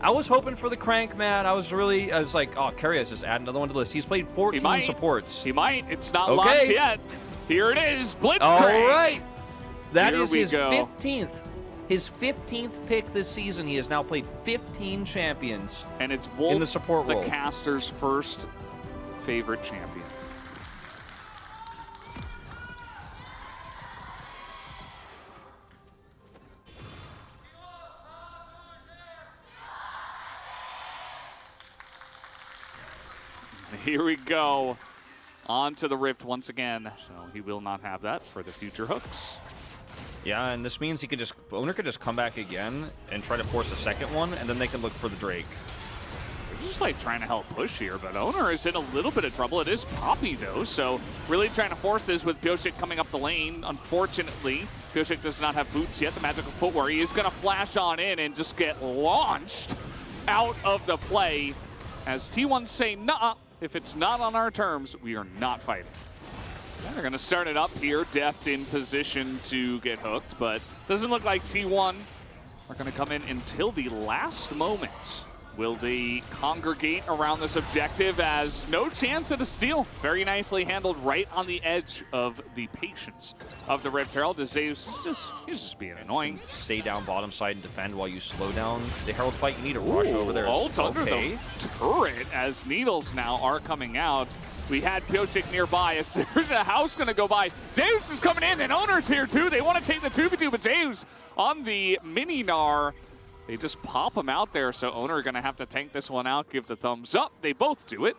I was hoping for the Crank, man. I was like, oh, Karius just add another one to the list. He's played 14 supports. He might. It's not locked yet. Here it is, Blitzcrank. All right. That is his go. 15th. His 15th pick this season. He has now played 15 champions. And it's Wolf, in the support role. The caster's first favorite champion. Here we go. On to the Rift once again. So he will not have that for the future hooks. Yeah, and this means Owner could just come back again and try to force a second one, and then they can look for the Drake. They're just like trying to help push here, but Owner is in a little bit of trouble. It is Poppy though, so really trying to force this with Pyosik coming up the lane. Unfortunately, Pyosik does not have boots yet, the magical footwear. He is going to flash on in and just get launched out of the play as T1 say, nuh-uh. If it's not on our terms, we are not fighting. Yeah, they're going to start it up here. Deft in position to get hooked, but doesn't look like T1 are going to come in until the last moment. Will they congregate around this objective as no chance at a steal? Very nicely handled right on the edge of the patience of the Rift Herald. Zeus is he's just being annoying. Stay down bottom side and defend while you slow down the Herald fight. You need to rush over there. Ult under the turret as needles now are coming out. We had Pyosik nearby as there's a house going to go by. Zeus is coming in and Owner's here too. They want to take the 2v2, but Zeus on the mini Gnar. They just pop him out there, so Owner going to have to tank this one out, give the thumbs up. They both do it.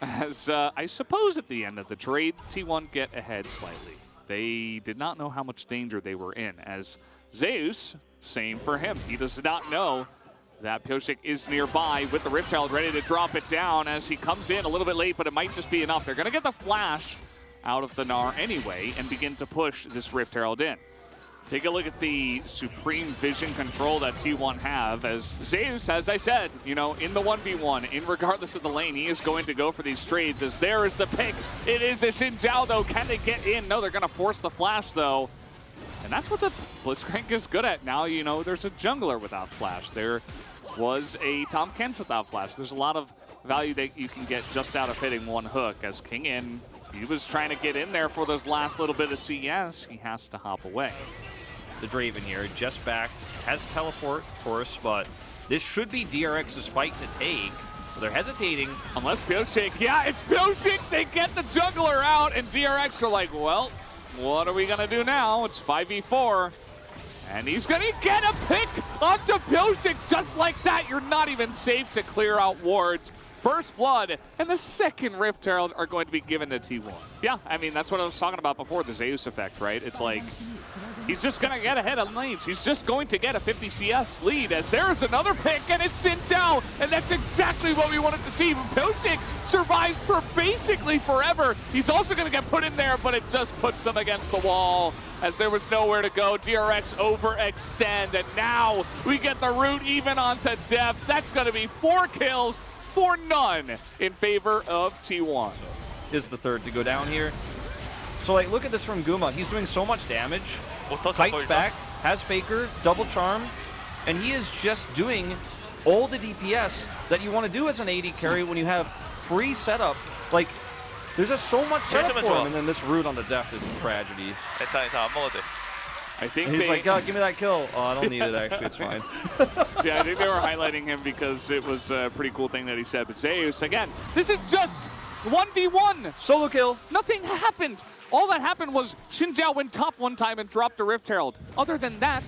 As I suppose at the end of the trade, T1 get ahead slightly. They did not know how much danger they were in, as Zeus, same for him. He does not know that Pyosik is nearby with the Rift Herald ready to drop it down as he comes in a little bit late, but it might just be enough. They're going to get the flash out of the Gnar anyway and begin to push this Rift Herald in. Take a look at the supreme vision control that T1 have as Zeus, as I said, you know, in the 1v1, in regardless of the lane, he is going to go for these trades as there is the pick. It is a Xin Zhao though. Can they get in? No, they're going to force the flash though. And that's what the Blitzcrank is good at. Now, you know, there's a jungler without flash. There was a Tom Kent without flash. There's a lot of value that you can get just out of hitting one hook as King In, he was trying to get in there for those last little bit of CS. He has to hop away. The Draven here, just back, has teleport, of course, but this should be DRX's fight to take. So they're hesitating. Unless Pyosik, yeah, it's Pyosik! They get the jungler out, and DRX are like, well, what are we gonna do now? It's 5v4. And he's gonna get a pick onto Pyosik just like that. You're not even safe to clear out wards. First blood and the second Rift Herald are going to be given to T1. Yeah, I mean, that's what I was talking about before, the Zeus effect, right? It's like, he's just going to get ahead on lanes. He's just going to get a 50 CS lead as there's another pick and it's Xin Zhao, and that's exactly what we wanted to see. Pyosik survives for basically forever. He's also going to get put in there, but it just puts them against the wall as there was nowhere to go. DRX overextend, and now we get the root even onto Deft. That's going to be 4 kills for none in favor of T1. Is the third to go down here. So, like, look at this from Guma. He's doing so much damage. Fights back, has Faker, double charm, and he is just doing all the DPS that you want to do as an AD carry when you have free setup. Like, there's just so much setup for him, and then this root on the Deft is a tragedy. I think he's like, God, give me that kill. Oh, I don't need it, actually. It's fine. Yeah, I think they were highlighting him because it was a pretty cool thing that he said. But Zeus, again, this is just 1v1. Solo kill. Nothing happened. All that happened was Xin Zhao went top one time and dropped a Rift Herald. Other than that,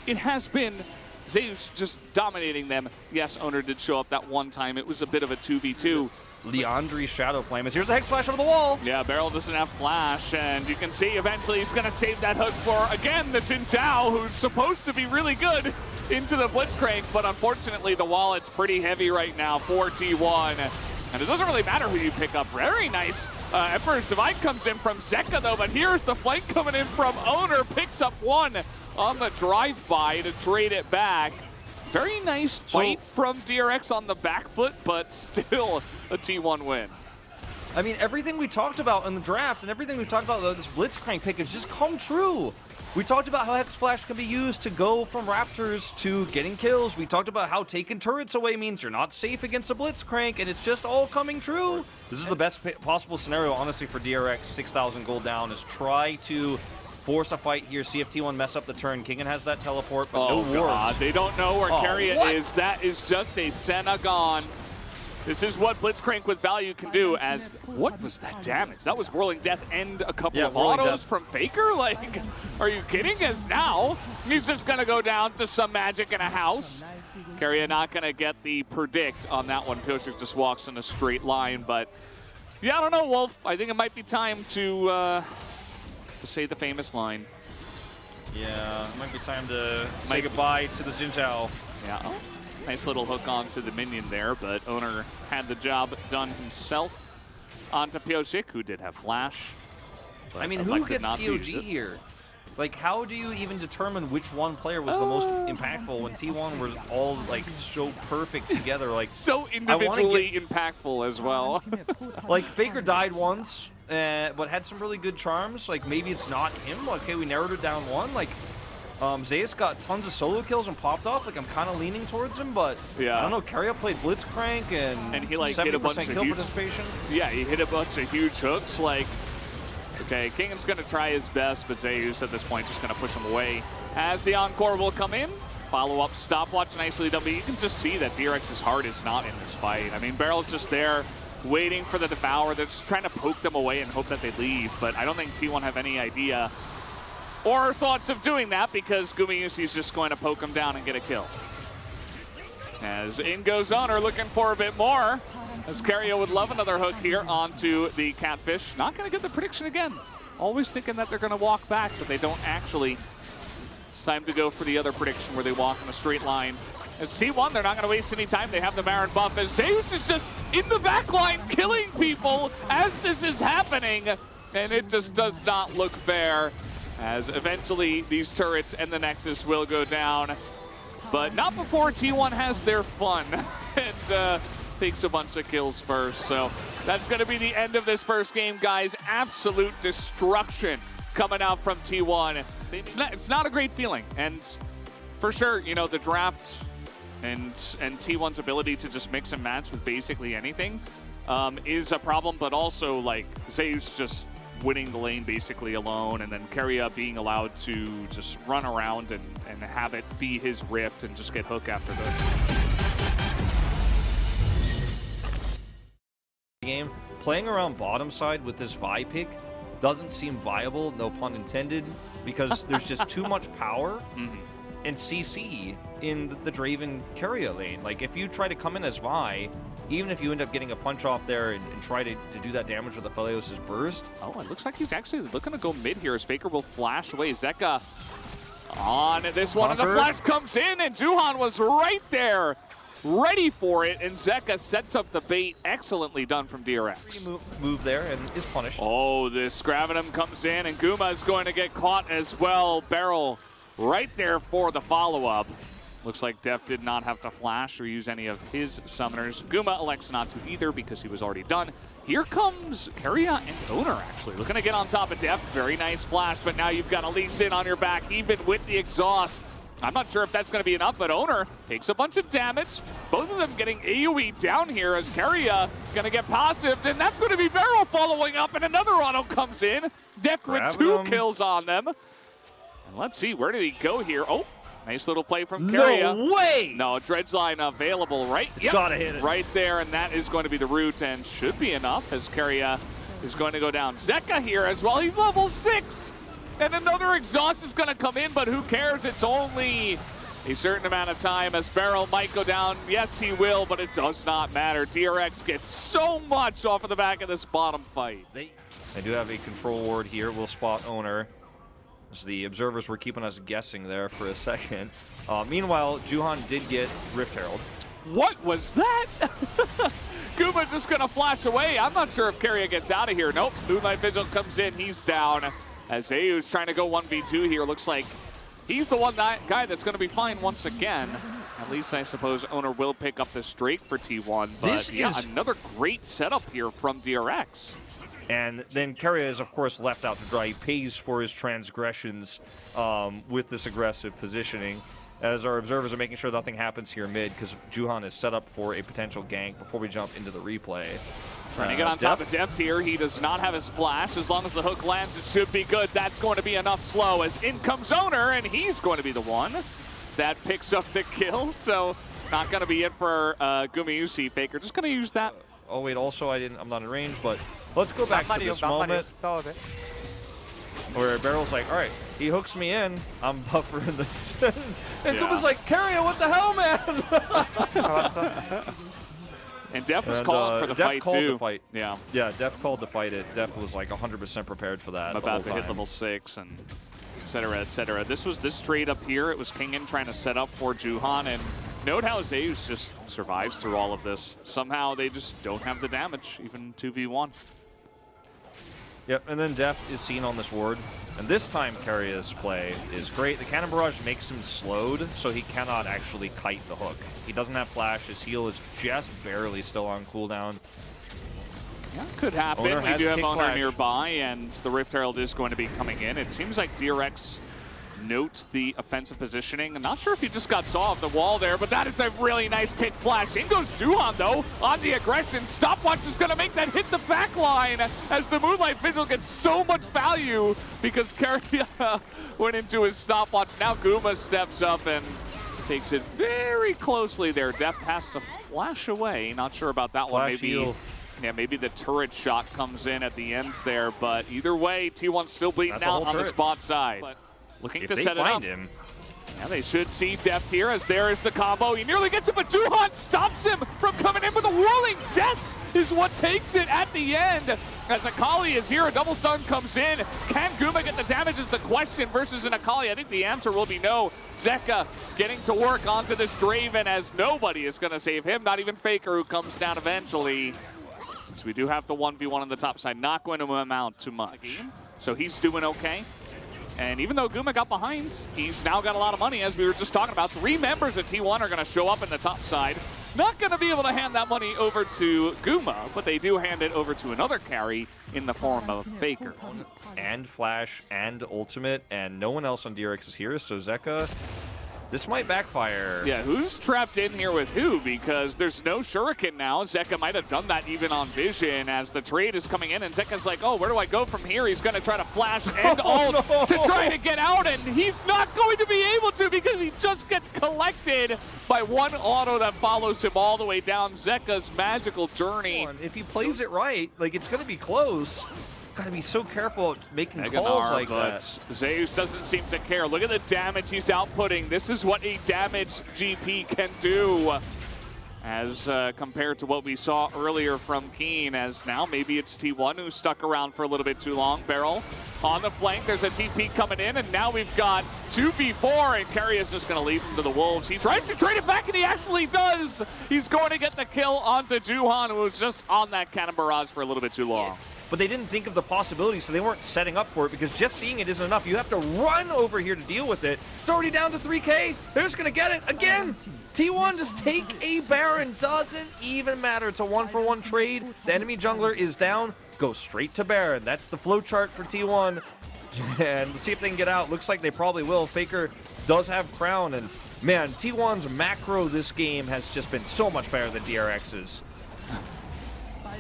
it has been Zeus just dominating them. Yes, Owner did show up that one time. It was a bit of a 2v2. Leandri's Shadow Flame is here's the Hex Flash over the wall. Yeah, Beryl doesn't have flash, and you can see eventually he's going to save that hook for, again, the Xin Zhao, who's supposed to be really good into the Blitzcrank, but unfortunately the wallet's pretty heavy right now for T1. And it doesn't really matter who you pick up. Very nice. Emperor's Divide comes in from Zeka, though, but here's the flank coming in from Owner. Picks up one on the drive-by to trade it back. Very nice fight from DRX on the back foot, but still a T1 win. I mean, everything we talked about in the draft and everything we talked about this Blitzcrank pick has just come true. We talked about how Hex Flash can be used to go from Raptors to getting kills. We talked about how taking turrets away means you're not safe against a Blitzcrank, and it's just all coming true. This is the best possible scenario, honestly, for DRX. 6,000 gold down is try to force a fight here. See if T1 mess up the turn. Kingen has that teleport, but no wards. They don't know where Carrier is. That is just a Senna gone. This is what Blitzcrank with value can do. As what was that damage? That was Whirling Death and a couple of autos from Faker? Like, are you kidding? As now, he's just going to go down to some magic in a house. Carrier not going to get the predict on that one. Pyosik just walks in a straight line. But, yeah, I don't know, Wolf. I think it might be time to say the famous line. Yeah, it might be time to say goodbye to the Xin Zhao. Yeah. Nice little hook onto the minion there, but Owner had the job done himself onto Pyosik, who did have flash. I mean, who gets POG here? Like, how do you even determine which one player was the most impactful when T1 were all, like, so perfect together? Like, so individually impactful as well. Like, Faker died once, but had some really good charms. Like, maybe it's not him. Okay, we narrowed it down one. Like, Zeus got tons of solo kills and popped off. Like, I'm kind of leaning towards him, but yeah. I don't know. Carrier played Blitzcrank and he like hit a bunch of kill huge participation. Yeah, he hit a bunch of huge hooks. Like, okay, Kingen's gonna try his best, but Zeus at this point just gonna push him away. As the encore will come in, follow up stopwatch nicely done. But you can just see that DRX's heart is not in this fight. I mean, Barrel's just there waiting for the Devour. They're just trying to poke them away and hope that they leave. But I don't think T1 have any idea or thoughts of doing that, because Gumayusi is just going to poke him down and get a kill. As in goes Owner, looking for a bit more. As Cario would love another hook here onto the Catfish. Not going to get the prediction again. Always thinking that they're going to walk back, but they don't actually. It's time to go for the other prediction where they walk in a straight line. As T1, they're not going to waste any time. They have the Baron buff. As Zeus is just in the back line killing people as this is happening. And it just does not look fair. As eventually these turrets and the Nexus will go down. But not before T1 has their fun and takes a bunch of kills first. So that's going to be the end of this first game, guys. Absolute destruction coming out from T1. It's not a great feeling. And for sure, you know, the draft and T1's ability to just mix and match with basically anything is a problem. But also, like, Zeus just winning the lane basically alone, and then Carrier being allowed to just run around and have it be his rift and just get hook after hook. Game playing around bottom side with this Vi pick doesn't seem viable, no pun intended, because there's just too much power and CC in the Draven Carrier lane. Like, if you try to come in as Vi, even if you end up getting a punch off there and try to do that damage with the Aphelios' burst. Oh, it looks like he's actually looking to go mid here as Faker will flash away. Zeka on this one, and the flash comes in, and Zuhan was right there, ready for it, and Zeka sets up the bait. Excellently done from DRX. Move there and is punished. Oh, this Gravitum comes in, and Guma is going to get caught as well. Barrel right there for the follow-up. Looks like Def did not have to flash or use any of his summoners. Guma elects not to either because he was already done. Here comes Carrier and Owner, actually. Looking to get on top of Def. Very nice flash, but now you've got Elise in on your back, even with the exhaust. I'm not sure if that's going to be enough, but Owner takes a bunch of damage. Both of them getting AoE down here as Carrier going to get passive, and that's going to be Barrel following up, and another auto comes in. Def with 2 kills on them. And let's see, where did he go here? Oh. Nice little play from Carrier. No way! No, Dredge line available right. Gotta hit it. Right there, and that is going to be the root, and should be enough as Carrier is going to go down. Zeka here as well. He's level 6, and another exhaust is going to come in, but who cares? It's only a certain amount of time as Barrel might go down. Yes, he will, but it does not matter. DRX gets so much off of the back of this bottom fight. They do have a control ward here. We'll spot Owner. As the observers were keeping us guessing there for a second. Meanwhile, Juhan did get Rift Herald. What was that? Guma just going to flash away. I'm not sure if Carrier gets out of here. Nope. Moonlight Vigil comes in. He's down. As Zeus trying to go 1v2 here. Looks like he's the one guy that's going to be fine once again. At least I suppose Owner will pick up the streak for T1. But yeah, another great setup here from DRX. And then Keria is, of course, left out to dry. He pays for his transgressions with this aggressive positioning, as our observers are making sure nothing happens here mid, because Juhan is set up for a potential gank before we jump into the replay. Trying to get on top of Deft here. He does not have his flash. As long as the hook lands, it should be good. That's going to be enough slow, as in comes Owner, and he's going to be the one that picks up the kill. So not going to be it for Gumayusi. Faker just going to use that. Oh, wait, also, I'm not in range, but let's go back to this moment where Barrel's like, all right, he hooks me in, I'm buffering this. And Guma's like, Keria, what the hell, man? And Def was calling for the Def fight, called too. The fight. Yeah. Yeah, Def called to fight it. Def was like 100% prepared for that. I'm about to hit level 6 and et cetera, et cetera. This trade up here, it was Kingen trying to set up for Juhan, and note how Zeus just survives through all of this. Somehow they just don't have the damage, even 2v1. Yep, and then Deft is seen on this ward. And this time Keria's play is great. The Cannon Barrage makes him slowed, so he cannot actually kite the hook. He doesn't have flash. His heal is just barely still on cooldown. Yeah, could happen. We do have Owner nearby, and the Rift Herald is going to be coming in. It seems like DRX notes the offensive positioning. I'm not sure if he just got saw off the wall there, but that is a really nice kick flash. In goes Juhan, though, on the aggression. Stopwatch is going to make that hit the back line as the Moonlight Vigil gets so much value because Keria went into his stopwatch. Now Guma steps up and takes it very closely there. Deft has to flash away. Not sure about that one. Maybe. Yeah, maybe the turret shot comes in at the end there, but either way, T1's still bleeding out on the spot side. But looking to set it up. Him. Yeah, they should see Deft here, as there is the combo. He nearly gets it, but Juhan stops him from coming in with a whirling death is what takes it at the end. As Akali is here, a double stun comes in. Can Guma get the damage is the question versus an Akali. I think the answer will be no. Zeka getting to work onto this Draven, as nobody is going to save him, not even Faker, who comes down eventually. So we do have the 1v1 on the top side, not going to amount too much. So he's doing okay. And even though Guma got behind, he's now got a lot of money, as we were just talking about. 3 members of T1 are going to show up in the top side. Not going to be able to hand that money over to Guma, but they do hand it over to another carry in the form of Faker. And Flash and Ultimate, and no one else on DRX is here, so Zeka, this might backfire. Yeah, who's trapped in here with who? Because there's no Shuriken now. Zeka might have done that even on Vision as the trade is coming in, and Zeka's like, oh, where do I go from here? He's going to try to flash and ult to try to get out, and he's not going to be able to because he just gets collected by one auto that follows him all the way down Zeka's magical journey. If he plays it right, like, it's going to be close. Gotta be so careful making calls like that. Zeus doesn't seem to care. Look at the damage he's outputting. This is what a damaged GP can do, as compared to what we saw earlier from Keen, as now maybe it's T1 who stuck around for a little bit too long. Barrel on the flank. There's a TP coming in, and now we've got 2v4, and Keria's just going to leave him to the Wolves. He tries to trade it back, and he actually does. He's going to get the kill onto Juhan, who was just on that Cannon Barrage for a little bit too long. But they didn't think of the possibility, so they weren't setting up for it, because just seeing it isn't enough. You have to run over here to deal with it. It's already down to 3K. They're just going to get it again. T1 just take a Baron. Doesn't even matter. It's a 1-for-1 trade. The enemy jungler is down. Go straight to Baron. That's the flowchart for T1. And let's see if they can get out. Looks like they probably will. Faker does have Crown. And, man, T1's macro this game has just been so much better than DRX's.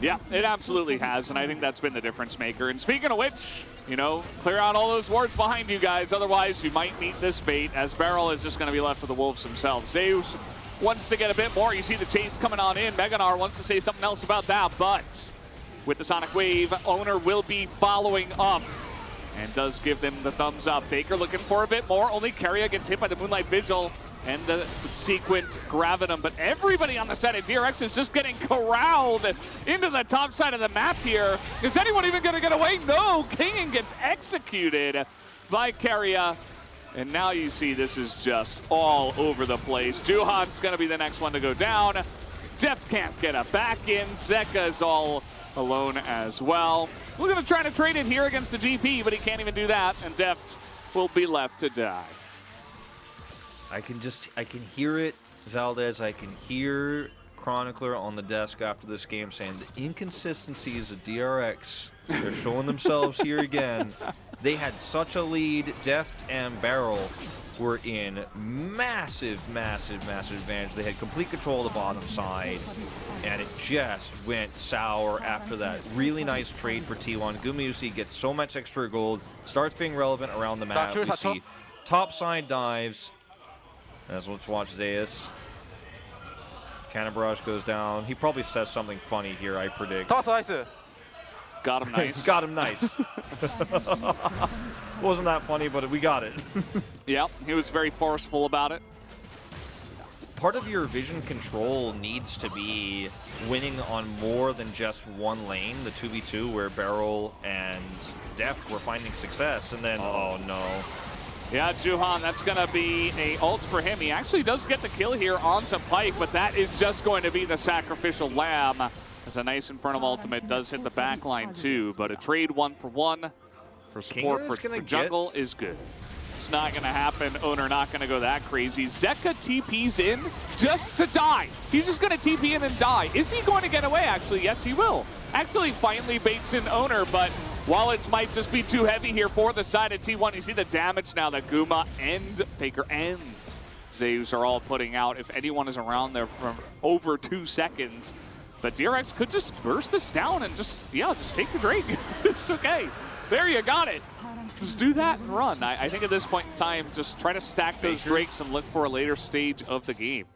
Yeah, it absolutely has, and I think that's been the difference maker. And speaking of which, you know, clear out all those wards behind you guys, otherwise you might meet this fate, as Barrel is just going to be left to the Wolves themselves. Zeus wants to get a bit more. You see the chase coming on in. Meganar wants to say something else about that, but with the Sonic Wave, Owner will be following up and does give them the thumbs up. Faker looking for a bit more. Only Keria gets hit by the Moonlight Vigil and the subsequent Gravitum, but everybody on the side of DRX is just getting corralled into the top side of the map here. Is anyone even going to get away? No, Kingen gets executed by Keria, and now you see this is just all over the place. Juhan's going to be the next one to go down. Deft can't get a back in. Zeka is all alone as well. We're going to try to trade it here against the GP, but he can't even do that, and Deft will be left to die. I can hear it, Valdez. I can hear Chronicler on the desk after this game saying the inconsistencies of DRX They're showing themselves here again. They had such a lead. Deft and Barrel were in massive advantage. They had complete control of the bottom side, and it just went sour after that really nice trade for T1. Gumayusi gets so much extra gold, starts being relevant around the map. We see top side dives. Let's watch Zeus. Cannon Barrage goes down. He probably says something funny here, I predict. Got him nice. Got him nice. Wasn't that funny, but we got it. Yeah, he was very forceful about it. Part of your vision control needs to be winning on more than just one lane, the 2v2, where Barrel and Deft were finding success, and then, oh no. Yeah, Juhan, that's going to be a ult for him. He actually does get the kill here onto Pike, but that is just going to be the sacrificial lamb. As a nice Infernal ultimate does hit the backline too, but a trade 1-for-1 for support for jungle is good. It's not going to happen. Owner not going to go that crazy. Zeka TP's in just to die. He's just going to TP in and die. Is he going to get away, actually? Yes, he will. Actually, finally baits in Owner, but Wallets might just be too heavy here for the side of T1. You see the damage now that Guma and Faker and Zeus are all putting out. If anyone is around there for over 2 seconds, but DRX could just burst this down and just take the Drake. It's okay. There you got it. Just do that and run. I think at this point in time, just try to stack those Drakes and look for a later stage of the game.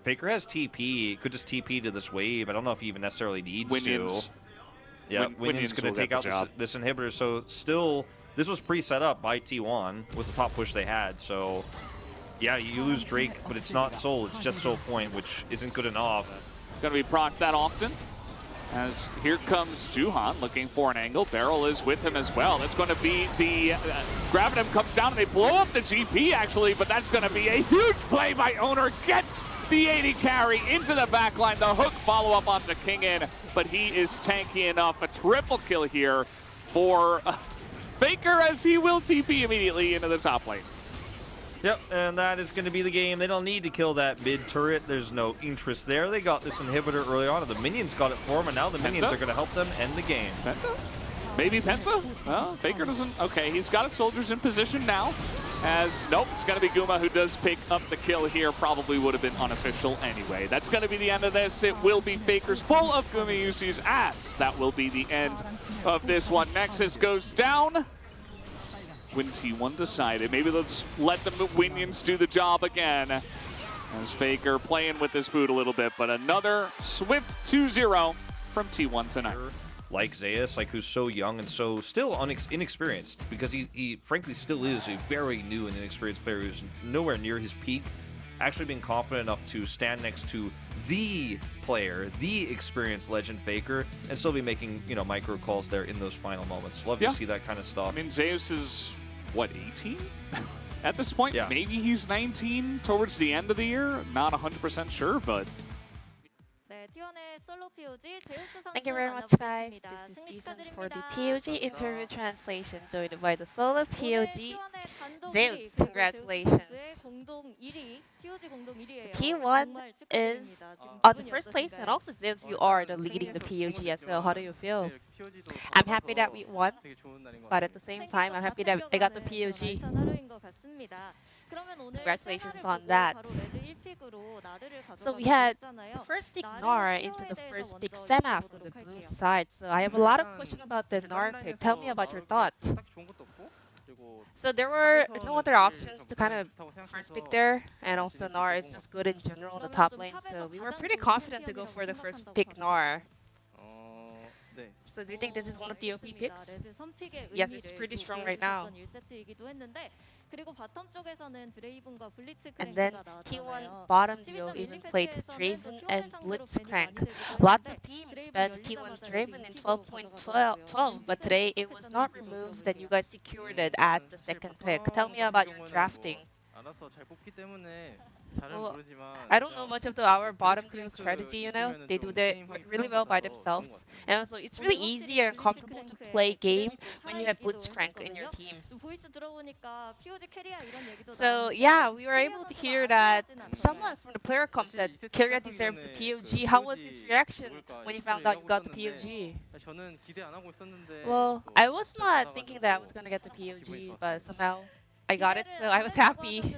Faker has TP. Could just TP to this wave. I don't know if he even necessarily needs to. Yeah, Winion's going to take out this inhibitor. So still, this was pre-set up by T1 with the top push they had. So yeah, you lose Drake, but it's not Soul. It's just Soul Point, which isn't good enough. Going to be procced that often. As here comes Juhan looking for an angle. Barrel is with him as well. That's going to be the Gravitum comes down and they blow up the GP actually, but that's going to be a huge play by Owner. Gets the 80 carry into the backline. The hook follow up onto King in, but he is tanky enough. A triple kill here for Faker as he will TP immediately into the top lane. Yep, and that is going to be the game. They don't need to kill that mid turret. There's no interest there. They got this inhibitor early on, and the minions got it for them, and now the minions are going to help them end the game. Penta? Maybe Penta? Well, Faker doesn't. Okay, he's got his soldiers in position now. As, nope, it's going to be Guma who does pick up the kill here. Probably would have been unofficial anyway. That's going to be the end of this. It will be Faker's full of Gumayusi's as that will be the end of this one. Nexus goes down. When T1 decided, maybe they'll just let the Minions do the job again. As Faker playing with his food a little bit, but another swift 2-0 from T1 tonight. Like Zeus, who's so young and so still inexperienced, because he frankly still is a very new and inexperienced player who's nowhere near his peak. Actually being confident enough to stand next to the player, the experienced legend Faker, and still be making, micro calls there in those final moments. Love to see that kind of stuff. I mean, Zeus is, what, 18? At this point, yeah. Maybe he's 19 towards the end of the year. Not 100% sure, but... Thank you very much, guys. This is Jason for the POG interview translation, joined by the solo POG, Zeus. Congratulations. T1 is on the first place, and also Zeus, you are leading the POG as well. How do you feel? I'm happy that we won, but at the same time, I'm happy that I got the POG. Congratulations on that. So we had the first pick Nara into the first pick Senna from the blue side. So I have a lot of questions about the Nara pick. Tell me about your thoughts. So there were no other options to kind of first pick there, and also Nara is just good in general in the top lane. So we were pretty confident to go for the first pick Nara. So do you think this is one of the OP picks? Yes, it's pretty strong right now. And then T1 bottom duo even played Draven and Blitzcrank. Lots of teams spent T1's Draven in 12.12, but today it was not removed and you guys secured it as the second pick. Tell me about your drafting. Well, I don't know much of our bottom team strategy, you know? They do that really well by themselves. And also, it's really easier and comfortable to play game when you have Blitzcrank in your team. So, yeah, we were able to hear that someone from the player comp said Kyria deserves the POG. How was his reaction when he found out you got the POG? Well, I was not thinking that I was gonna get the POG, but somehow I got it, so I was happy.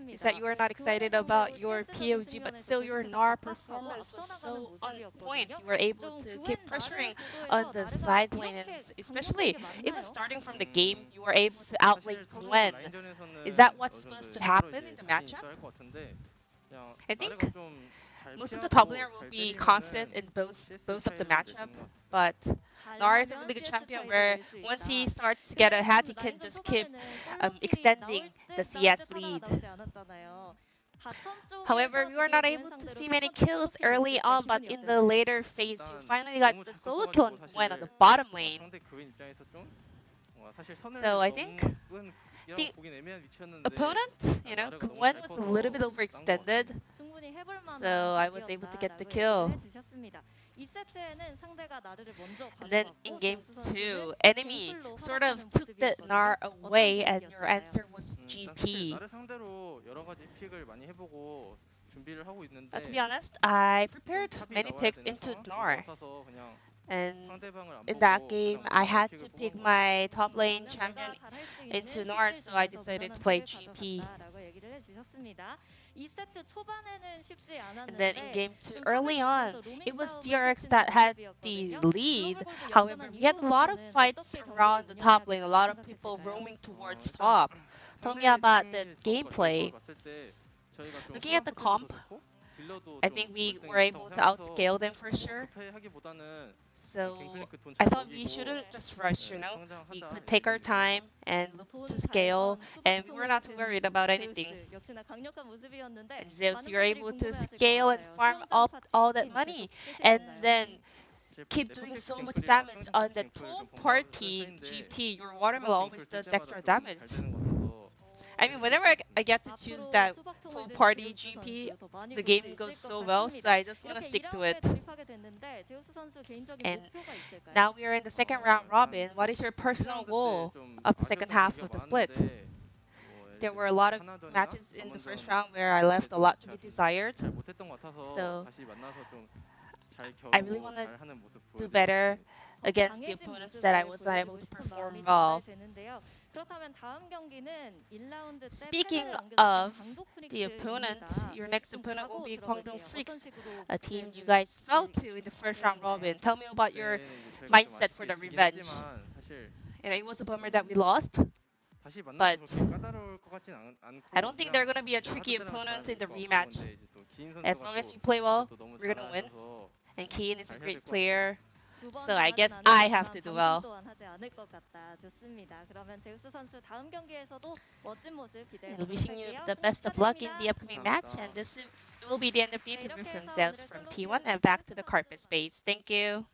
Is that you are not excited about your POG, but still your NAR performance was so on point. You were able to keep pressuring on the side lane, and especially even starting from the game, you were able to outlane Gwen. Is that what's supposed to happen in the matchup? I think most of the top laner will be confident in both of the matchup, but Nar is a really good champion where once he starts to get ahead, he can just keep extending the CS lead. However, we were not able to see many kills early on, but in the later phase, you finally got the solo kill on Gwen on the bottom lane. So I think the opponent, you know, Gwen was a little bit overextended, so I was able to get the kill. And then in game 2, enemy sort of took the Nar away and your answer was GP. To be honest, I prepared many picks into Nar. And in that game, I had to pick my top lane champion into Nar, so I decided to play GP. And then in game 2, early on, it was DRX that had the lead. However, we had a lot of fights around the top lane, a lot of people roaming towards top. Tell me about the gameplay. Looking at the comp, I think we were able to outscale them for sure. So I thought we shouldn't just rush, you know? We could take our time and look to scale, and we were not too worried about anything. And Zeus, you're able to scale and farm up all that money, and then keep doing so much damage on that pool party GP. Your watermelon always does extra damage. I mean, whenever I get to choose that full party GP, the game goes so well, so I just want to stick to it. And now we are in the second round robin. What is your personal goal of the second half of the split? There were a lot of matches in the first round where I left a lot to be desired. So I really want to do better against the opponents that I was not able to perform well. Speaking of the opponent, your next opponent will be Gwangdong Freaks, a team you guys fell to in the first round robin. Tell me about your mindset for the revenge. You know, it was a bummer that we lost, but I don't think they're going to be a tricky opponent in the rematch. As long as we play well, we're going to win. And Keen is a great player. So I guess I have to do well. And wishing you the best of luck in the upcoming match. And this will be the end of the interview from Zeus from T1 and back to the carpet space. Thank you.